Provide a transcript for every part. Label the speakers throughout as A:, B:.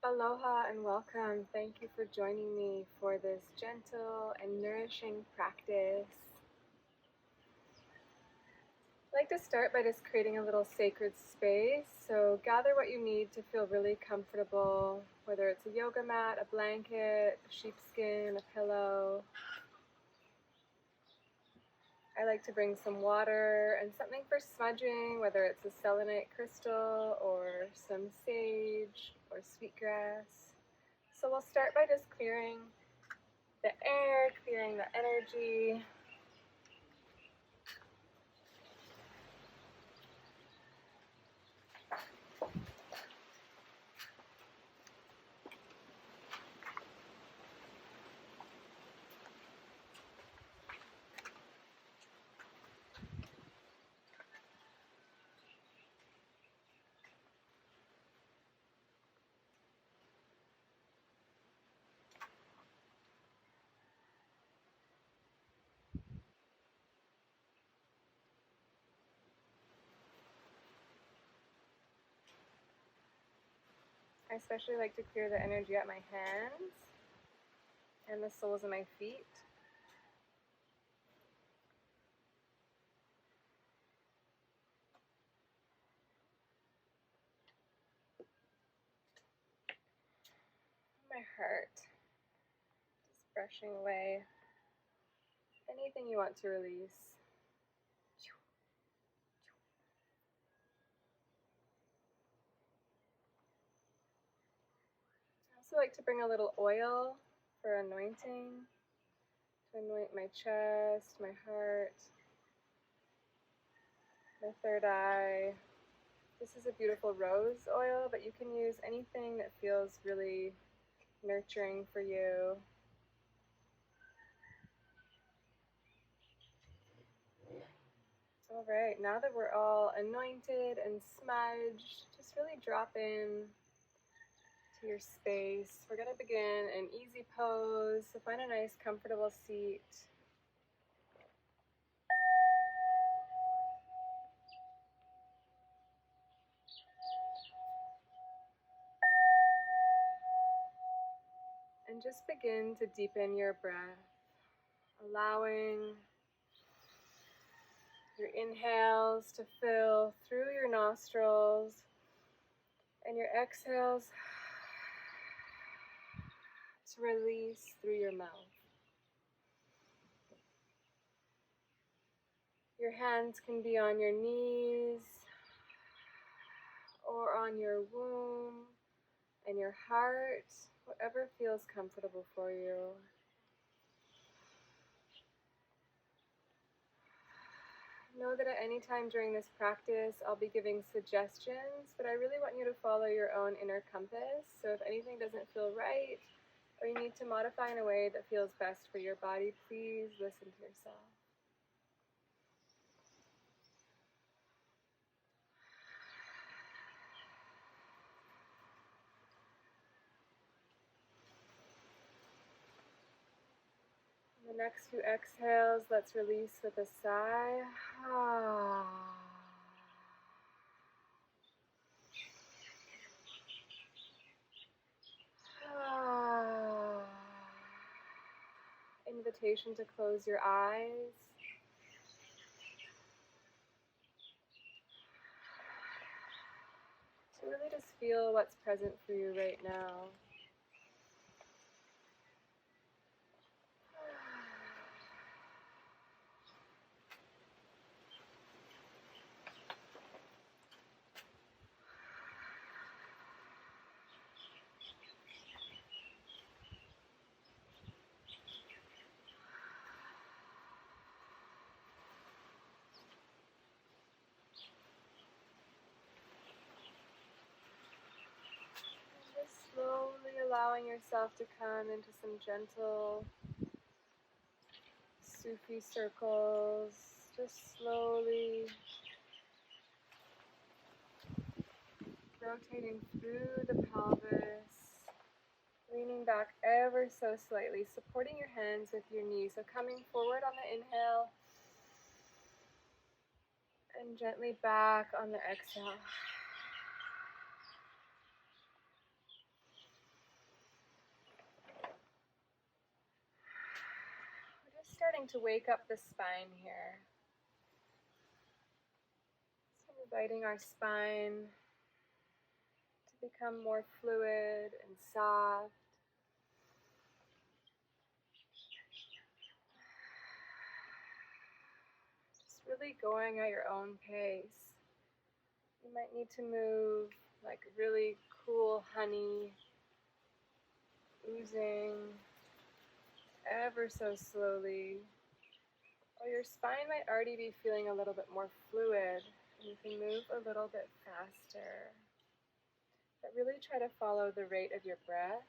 A: Aloha and welcome. Thank you for joining me for this gentle and nourishing practice. I'd like to start by just creating a little sacred space. So gather what you need to feel really comfortable, whether it's a yoga mat, a blanket, sheepskin, a pillow. I like to bring some water and something for smudging, whether it's a selenite crystal or some sage or sweetgrass. So we'll start by just clearing the air, clearing the energy. I especially like to clear the energy at my hands and the soles of my feet. My heart. Just brushing away anything you want to release. I also like to bring a little oil for anointing, to anoint my chest, my heart, my third eye. This is a beautiful rose oil, but you can use anything that feels really nurturing for you. All right, now that we're all anointed and smudged, just really drop in to your space. We're going to begin an easy pose, so find a nice comfortable seat. And just begin to deepen your breath, allowing your inhales to fill through your nostrils and your exhales to release through your mouth. Your hands can be on your knees or on your womb and your heart, whatever feels comfortable for you. Know that at any time during this practice, I'll be giving suggestions, but I really want you to follow your own inner compass. So if anything doesn't feel right, or you need to modify in a way that feels best for your body, please listen to yourself. The next few exhales, let's release with a sigh. Invitation to close your eyes. To really just feel what's present for you right now. Slowly allowing yourself to come into some gentle Sufi circles, just slowly rotating through the pelvis, leaning back ever so slightly, supporting your hands with your knees. So coming forward on the inhale and gently back on the exhale. something to wake up the spine here. So inviting our spine to become more fluid and soft. Just really going at your own pace. You might need to move like really cool honey, oozing ever so slowly. Or your spine might already be feeling a little bit more fluid, and you can move a little bit faster. But really try to follow the rate of your breath.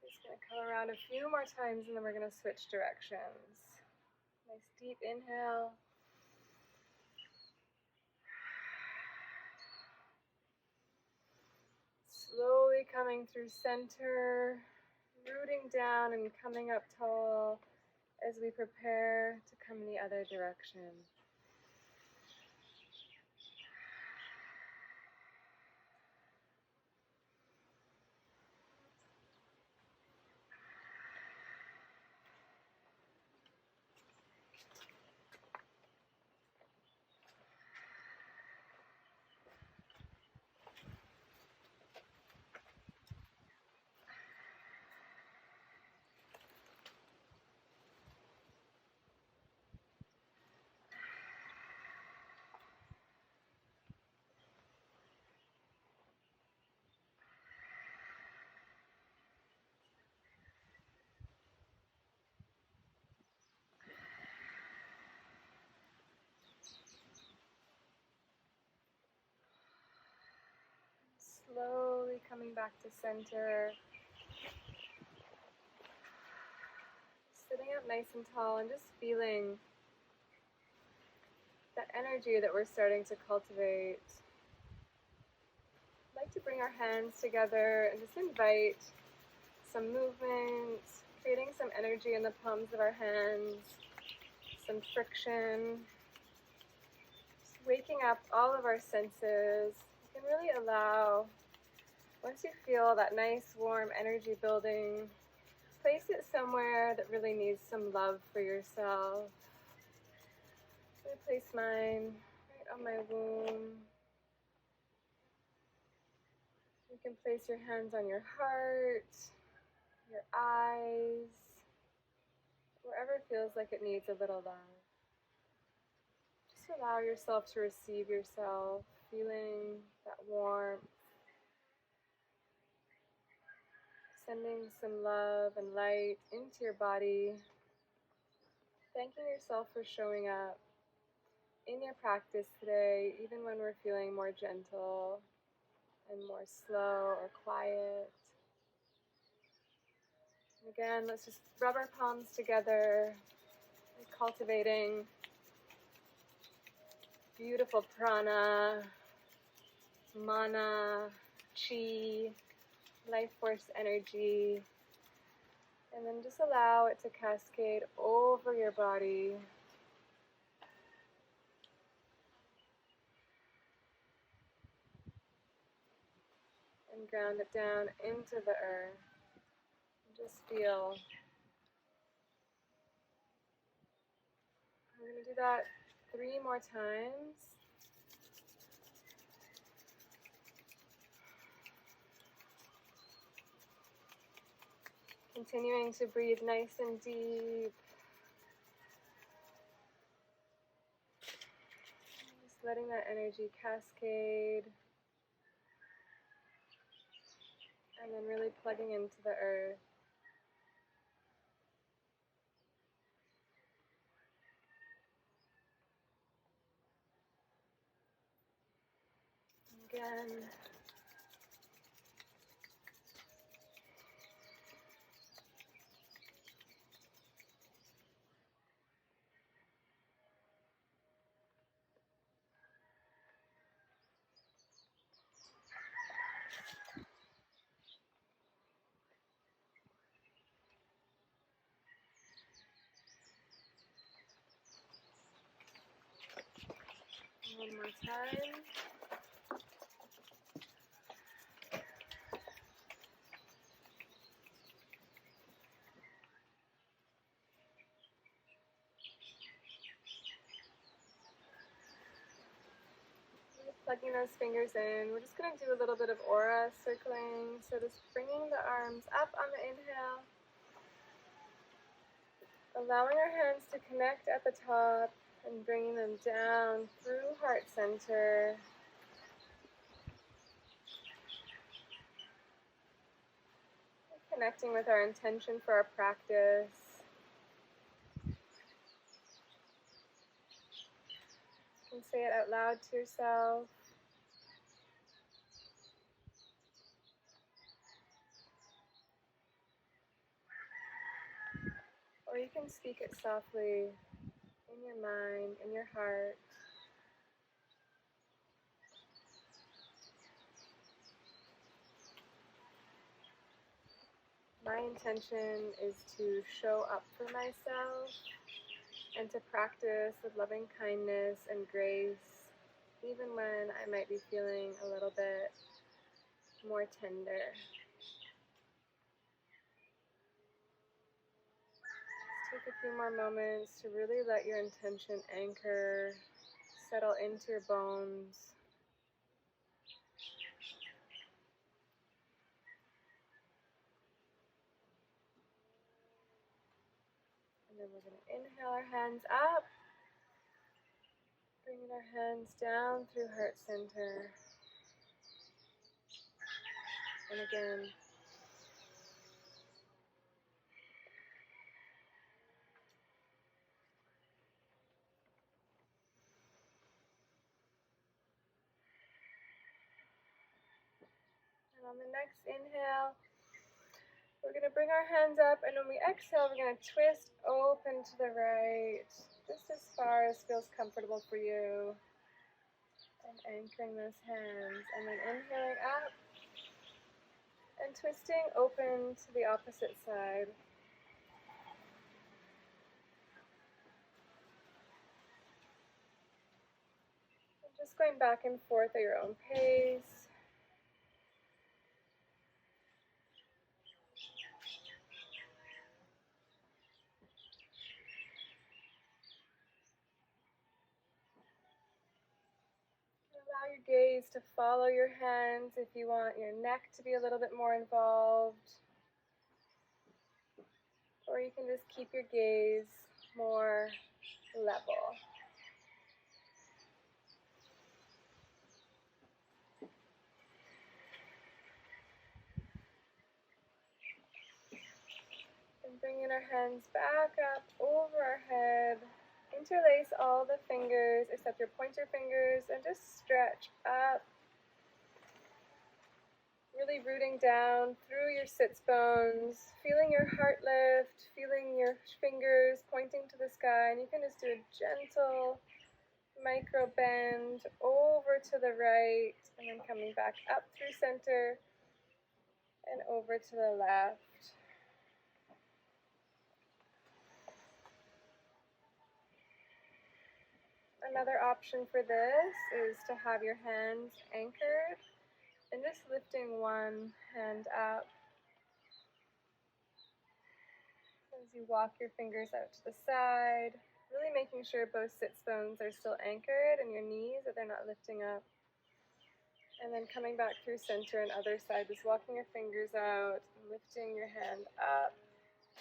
A: Just going to come around a few more times and then we're going to switch directions. Nice deep inhale. Slowly coming through center, rooting down and coming up tall as we prepare to come in the other direction. Slowly coming back to center. Sitting up nice and tall and just feeling that energy that we're starting to cultivate. I'd like to bring our hands together and just invite some movement, creating some energy in the palms of our hands, some friction, just waking up all of our senses. You can really allow, once you feel that nice warm energy building, place it somewhere that really needs some love for yourself. So I place mine right on my womb. You can place your hands on your heart, your eyes, wherever it feels like it needs a little love. Just allow yourself to receive yourself, feeling that warmth, sending some love and light into your body, thanking yourself for showing up in your practice today, even when we're feeling more gentle and more slow or quiet. And again, let's just rub our palms together, cultivating beautiful prana, mana, chi, life force energy, and then just allow it to cascade over your body. And ground it down into the earth. Just feel. I'm going to do that 3 more times. Continuing to breathe nice and deep. Just letting that energy cascade. And then really plugging into the earth. Again. One more time. Plugging those fingers in. We're just going to do a little bit of aura circling. So just bringing the arms up on the inhale. Allowing our hands to connect at the top and bringing them down through heart center. Connecting with our intention for our practice. You can say it out loud to yourself. Or you can speak it softly in your mind, in your heart. My intention is to show up for myself and to practice with loving kindness and grace, even when I might be feeling a little bit more tender. Just take a few more moments to really let your intention anchor, settle into your bones. And then we're going to inhale our hands up, bringing our hands down through heart center. And again. And on the next inhale, we're going to bring our hands up, and when we exhale, we're going to twist open to the right, just as far as feels comfortable for you. And anchoring those hands, and then inhaling up, and twisting open to the opposite side. And just going back and forth at your own pace. Allow your gaze to follow your hands if you want your neck to be a little bit more involved. Or you can just keep your gaze more level. And bringing our hands back up over our head. Interlace all the fingers except your pointer fingers and just stretch up. Really rooting down through your sits bones, feeling your heart lift, feeling your fingers pointing to the sky, and you can just do a gentle micro bend over to the right, and then coming back up through center and over to the left. Another option for this is to have your hands anchored and just lifting one hand up as you walk your fingers out to the side, really making sure both sits bones are still anchored and your knees, that they're not lifting up. And then coming back through center and other side, just walking your fingers out, lifting your hand up.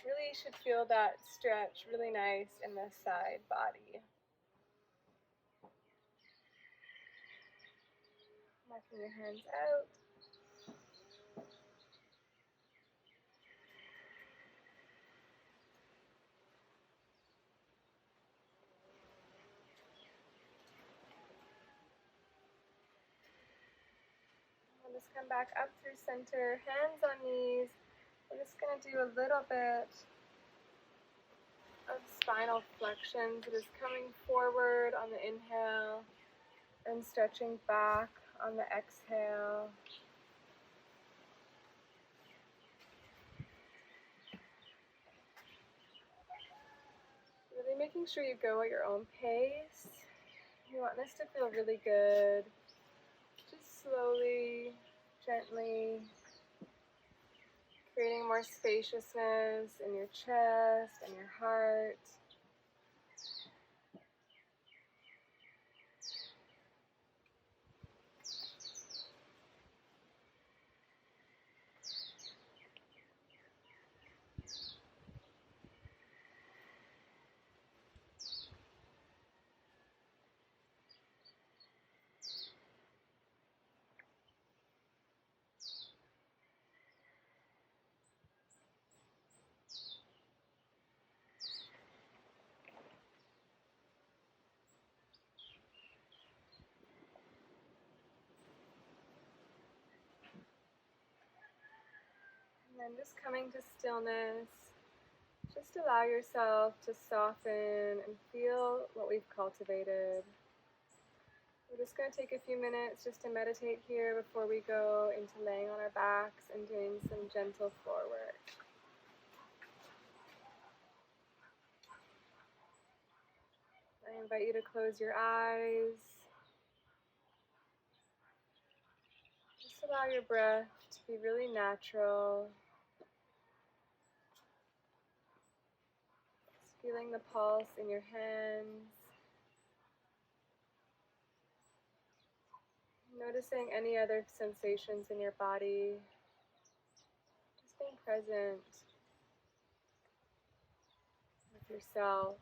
A: Really should feel that stretch really nice in the side body. Walking your hands out. We'll just come back up through center, hands on knees. We're just going to do a little bit of spinal flexion, so just coming forward on the inhale and stretching back on the exhale. Really making sure you go at your own pace. You want this to feel really good. Just slowly, gently creating more spaciousness in your chest and your heart. And then just coming to stillness, just allow yourself to soften and feel what we've cultivated. We're just going to take a few minutes just to meditate here before we go into laying on our backs and doing some gentle floor work. I invite you to close your eyes. Just allow your breath to be really natural. Just feeling the pulse in your hands. Noticing any other sensations in your body. Just being present with yourself.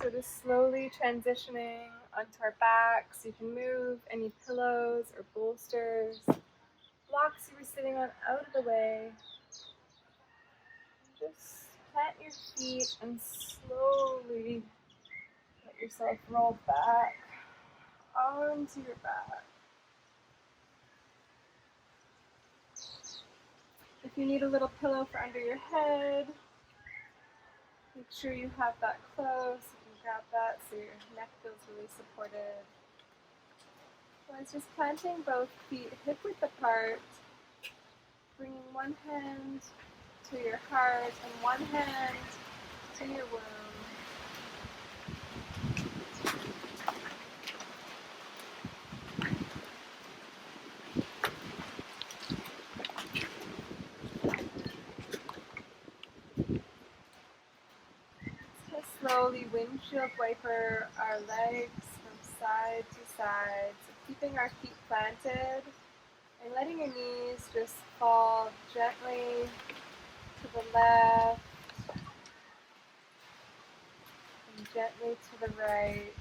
A: So just slowly transitioning onto our backs. You can move any pillows or bolsters, blocks you were sitting on out of the way. Just plant your feet and slowly let yourself roll back onto your back. If you need a little pillow for under your head, make sure you have that close. You can grab that so your neck feels really supported. It's just planting both feet hip width apart, bringing one hand to your heart and one hand to your womb. Just slowly windshield wiper our legs from side to side, so keeping our feet planted and letting your knees just fall gently to the left and gently to the right.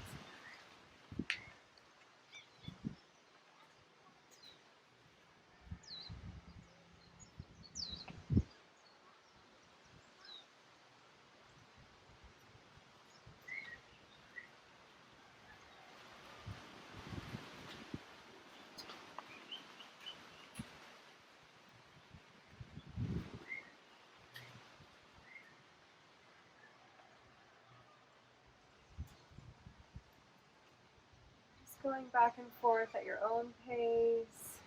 A: Just going back and forth at your own pace.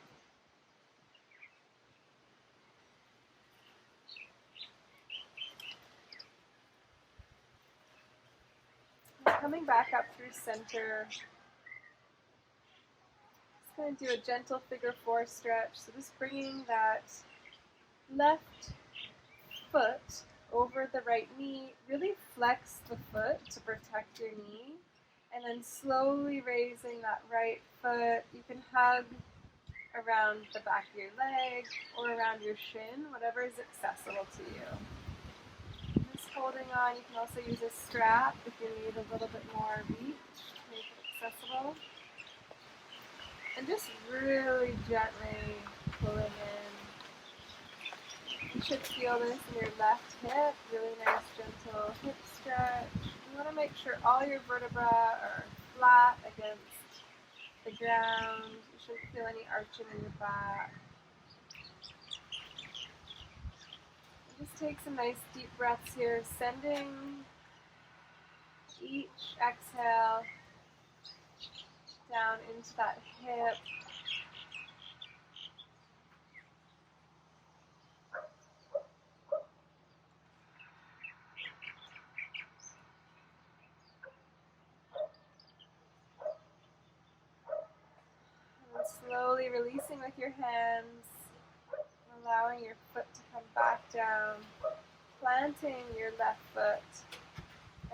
A: Coming back up through center. Just going to do a gentle figure four stretch. So just bringing that left foot over the right knee. Really flex the foot to protect your knee. And then slowly raising that right foot. You can hug around the back of your leg or around your shin, whatever is accessible to you. Holding on, you can also use a strap if you need a little bit more reach to make it accessible. And just really gently pulling in. You should feel this in your left hip, really nice gentle hip stretch, You want to make sure all your vertebrae are flat against the ground. You shouldn't feel any arching in your back. And just take some nice deep breaths here, sending each exhale down into that hip. And slowly releasing with your hands, allowing your foot to come back down, planting your left foot,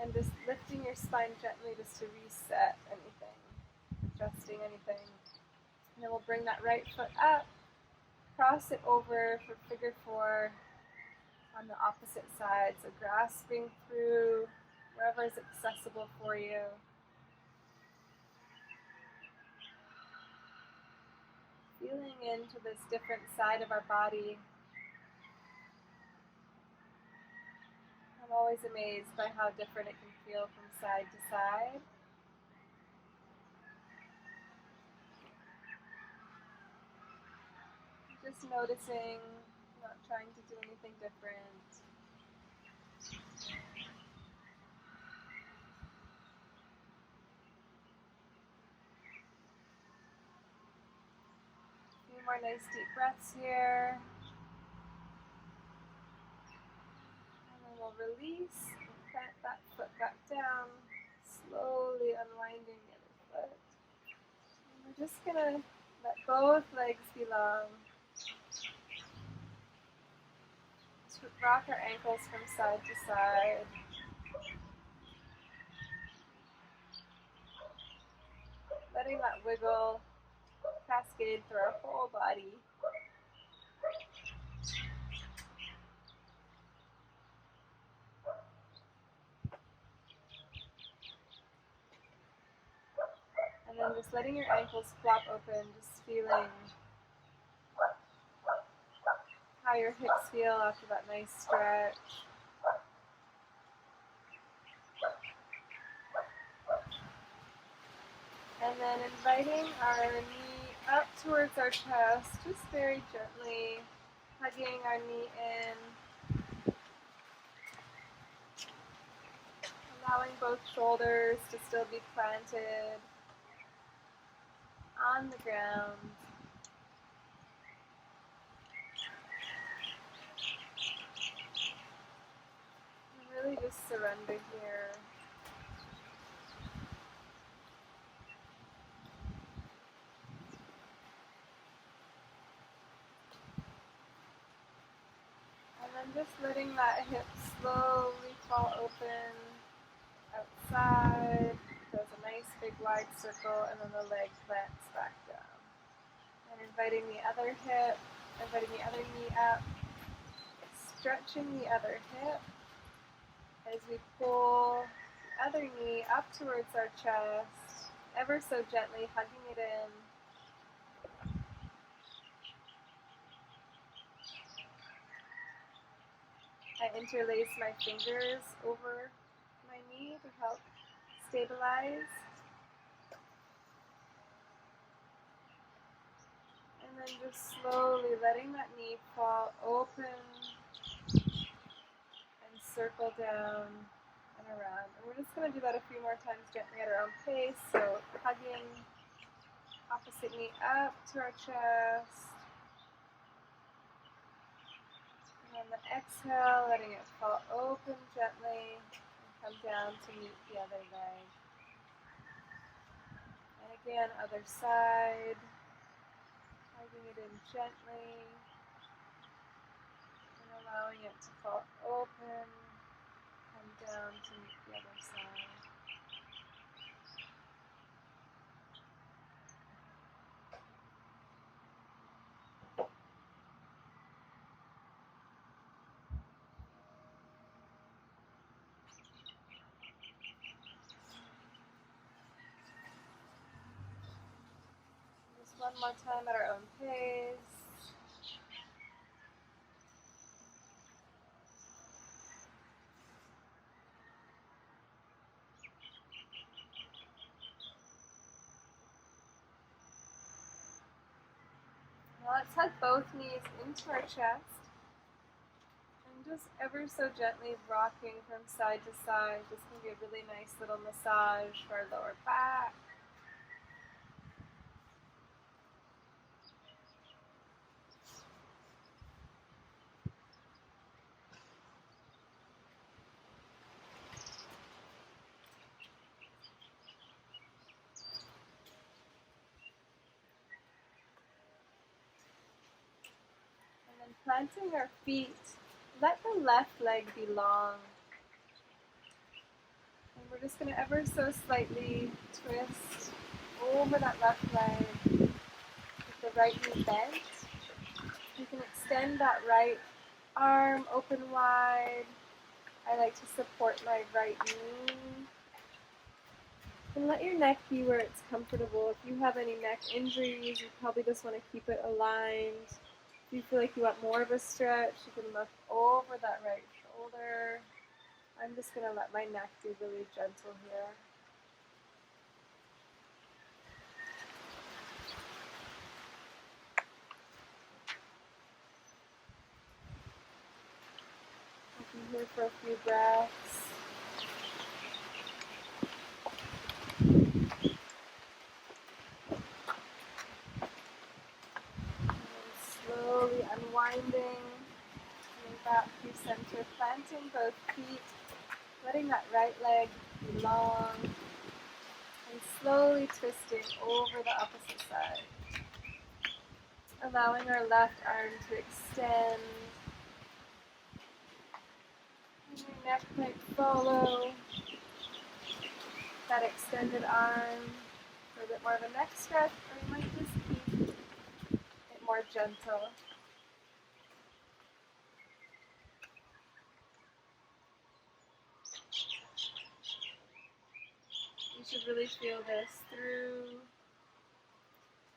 A: and just lifting your spine gently just to reset anything, adjusting anything. And then we'll bring that right foot up, cross it over for figure four on the opposite side. So grasping through wherever is accessible for you. Feeling into this different side of our body. I'm always amazed by how different it can feel from side to side. Just noticing, not trying to do anything different. A few more nice deep breaths here. And then we'll release and plant that foot back down, slowly unwinding the other foot. And we're just going to let both legs be long. Rock our ankles from side to side. Letting that wiggle cascade through our whole body. And then just letting your ankles flop open, just feeling how your hips feel after that nice stretch. And then inviting our knee up towards our chest, just very gently hugging our knee in. Allowing both shoulders to still be planted on the ground. And really just surrender here. And then just letting that hip slowly fall open outside. Does a nice big wide circle, and then the leg plants back down. And inviting the other hip, inviting the other knee up, stretching the other hip as we pull the other knee up towards our chest, ever so gently hugging it in. I interlace my fingers over my knee to help stabilize. And then just slowly letting that knee fall open and circle down and around. And we're just going to do that a few more times gently at our own pace. So hugging opposite knee up to our chest. And on the exhale, letting it fall open gently and come down to meet the other leg. And again, other side. Hugging it in gently and allowing it to fall open, come down to meet the other side. Just one more time at our own pace. let's hug both knees into our chest and just ever so gently rocking from side to side. This can be a really nice little massage for our lower back. Planting our feet, let the left leg be long. And we're just going to ever so slightly twist over that left leg with the right knee bent. You can extend that right arm open wide. I like to support my right knee. And let your neck be where it's comfortable. If you have any neck injuries, you probably just want to keep it aligned. If you feel like you want more of a stretch, you can look over that right shoulder. I'm just going to let my neck be really gentle here. I'll be here for a few breaths. Slowly unwinding, coming back through center, planting both feet, letting that right leg be long, and slowly twisting over the opposite side. Allowing our left arm to extend, and your neck might follow that extended arm for a bit more of a neck stretch, or you might just keep it more gentle. You should really feel this through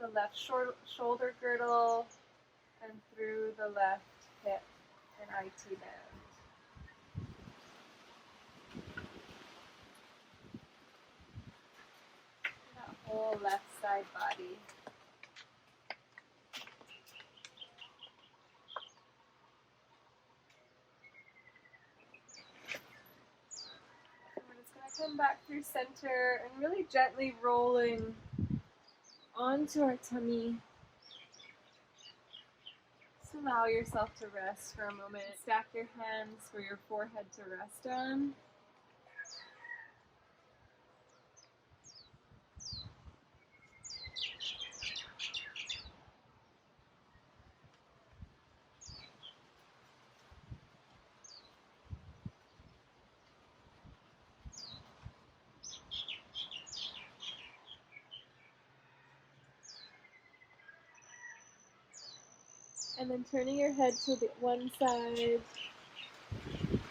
A: the left shoulder girdle and through the left hip and IT band. That whole left side body. Come back through center and really gently rolling onto our tummy. Just allow yourself to rest for a moment. Stack your hands for your forehead to rest on. And then turning your head to the one side,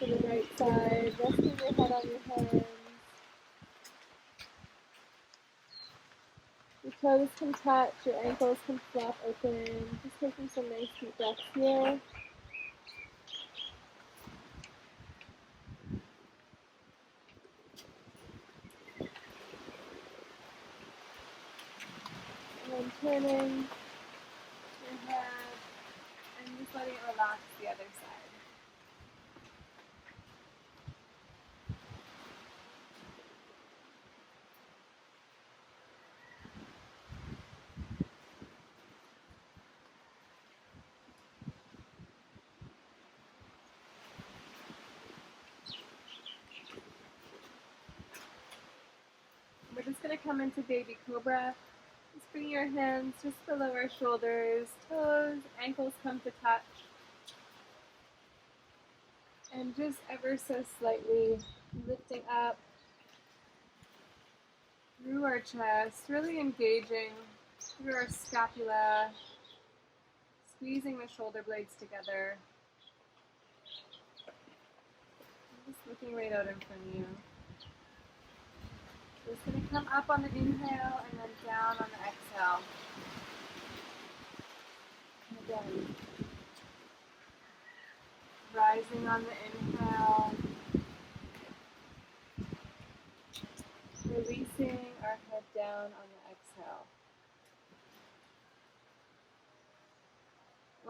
A: to the right side, resting your head on your hands. Your toes can touch, your ankles can flap open. Just taking some nice deep breaths here. And then turning your head and just letting it relax the other side. We're just going to come into baby cobra. Just bring your hands just below our shoulders, toes, ankles come to touch. And just ever so slightly lifting up through our chest, really engaging through our scapula, squeezing the shoulder blades together. Just looking right out in front of you. Just going to come up on the inhale and then down on the exhale. And again, rising on the inhale, releasing our head down on the exhale.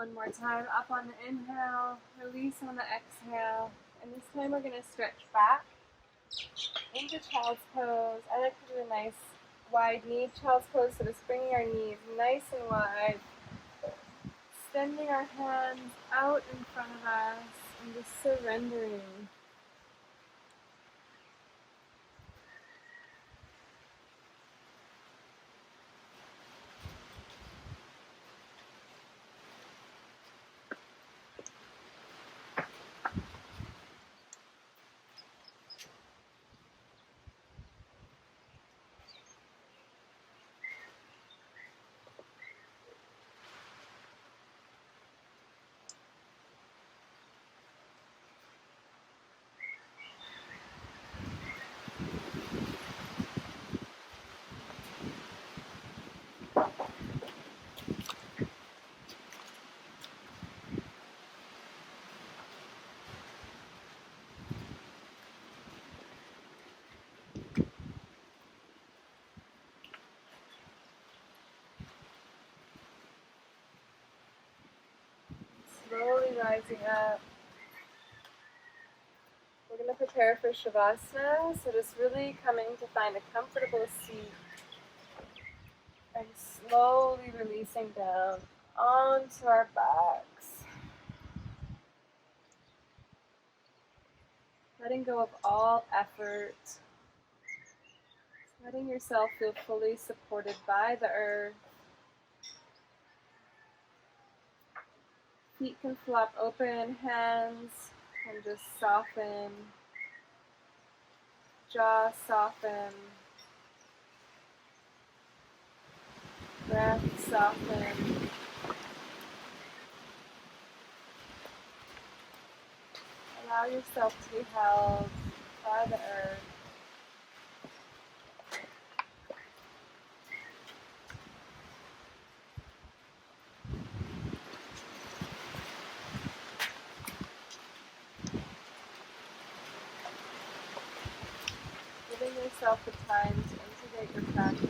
A: One more time, up on the inhale, release on the exhale, and this time we're going to stretch back into child's pose. I like to do a nice wide knee child's pose, so just bringing our knees nice and wide, extending our hands out in front of us, and just surrendering. Slowly rising up. We're going to prepare for Shavasana, so just really coming to find a comfortable seat and slowly releasing down onto our backs. Letting go of all effort. Letting yourself feel fully supported by the earth. Feet can flop open, hands can just soften. Jaw soften. Breath soften. Allow yourself to be held by the earth. Giving yourself the time to integrate your practice.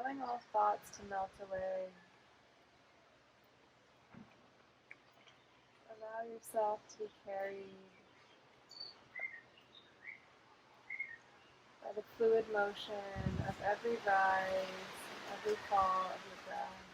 A: Allowing all thoughts to melt away. Allow yourself to be carried by the fluid motion of every rise, every fall, every breath.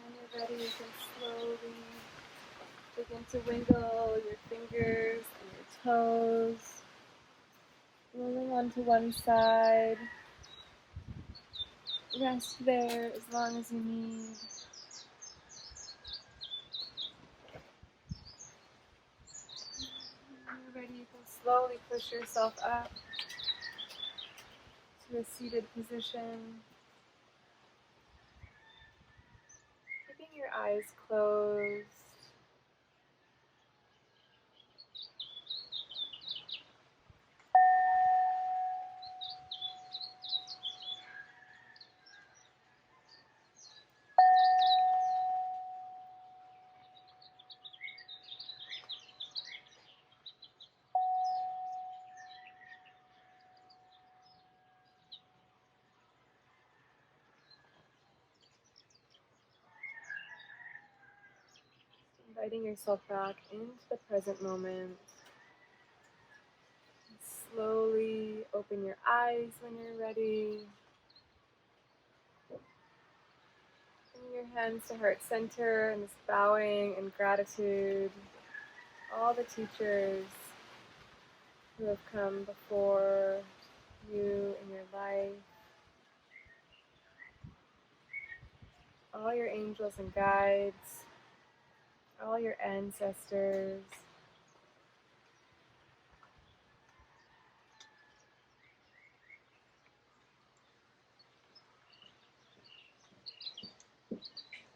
A: When you're ready, you can slowly Begin to wiggle your fingers and your toes, rolling onto one side. Rest there as long as you need. When you're ready, you can slowly push yourself up to a seated position. Keeping your eyes closed. Inviting yourself back into the present moment. Slowly open your eyes when you're ready. Bring your hands to heart center and just bowing in gratitude. All the teachers who have come before you in your life. All your angels and guides. All your ancestors.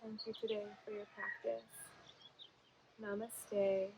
A: Thank you today for your practice. Namaste.